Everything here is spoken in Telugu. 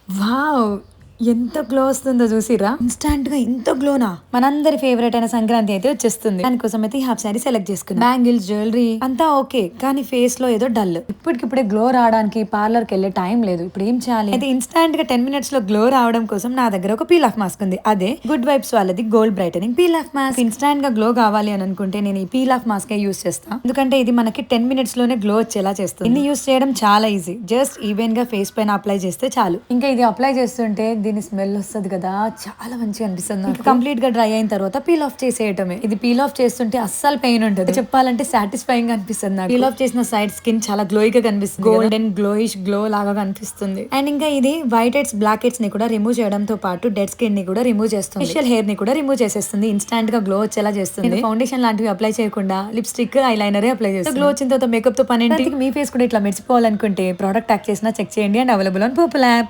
వావ్! ఎంత గ్లో వస్తుందో చూసిర్రా? ఇన్‌స్టాంట్ గా ఇంత గ్లోనా? మనందరి ఫేవరెట్ అయిన సంక్రాంతి అయితే వచ్చేస్తుంది. దానికోసం అయితే ఈ హాఫ్ సారీ సెలెక్ట్ చేసుకున్నా. బ్యాంగిల్స్, జ్యువెలరీ అంతా ఓకే. కానీ ఫేస్ లో ఏదో డల్. ఇప్పటికిప్పుడే గ్లో రావడానికి పార్లర్ కి వెళ్ళే టైం లేదు. ఇప్పుడు ఏం చేయాలి? అయితే ఇన్‌స్టాంట్ గా 10 మినిట్స్ లో గ్లో రావడం కోసం నా దగ్గర ఒక పీల్ ఆఫ్ మాస్క్ ఉంది. అదే గుడ్ వైబ్స్ వాళ్ళది gold brightening peel off mask. Instant గా గ్లో కావాలి అని అనుకుంటే నేను ఈ పీల్ ఆఫ్ మాస్క్ యూస్ చేస్తా. ఎందుకంటే ఇది మనకి 10 మినిట్స్ లోనే గ్లో వచ్చేలా చేస్తుంది. ఇది యూస్ చేయడం చాలా ఈజీ. జస్ట్ ఈవెన్ గా ఫేస్ పైన అప్లై చేస్తే చాలు. ఇంకా ఇది అప్లై చేస్తుంటే దీని స్మెల్ వస్తుంది కదా, చాలా మంచిగా అనిపిస్తుంది. ఇంకా కంప్లీట్ గా డ్రై అయిన తర్వాత పీల్ ఆఫ్ చేసేయటమే. ఇది పీల్ ఆఫ్ చేస్తుంటే అస్సలు పెయిన్ ఉంటుంది. చెప్పాలంటే సాటిస్ఫైయింగ్ అనిపిస్తుంది నాకు. పీల్ ఆఫ్ చేసిన సైడ్ స్కిన్ చాలా గ్లోయిగా కనిపిస్తుంది. గోల్డెన్ గ్లోయిష్ గ్లో లాగా కనిపిస్తుంది. అండ్ ఇంకా ఇది వైట్ హెడ్స్, బ్లాక్ హెడ్స్ ని కూడా రిమూవ్ చేయడంతో పాటు డెడ్ స్కిన్ ని కూడా రిమూవ్ చేస్తుంది. ఫేషియల్ హెయిర్ ని కూడా రిమూవ్ చేసేస్తుంది. ఇన్స్టాంట్ గా గ్లో వచ్చేలా చేస్తుంది. ఫౌండేషన్ లాంటివి అప్లై చేయకుండా లిప్స్టిక్, ఐలైనరే అప్లై చేస్తుంది. గ్లో వచ్చిన తర్వాత మేకప్ తో పని ఏంటి? మీ ఫేస్ కూడా ఇట్లా మెరిసిపోవాలనుకుంటే ప్రోడక్ట్ ట్యాక్ చేసినా చెక్ చేయండి. And available on purple app.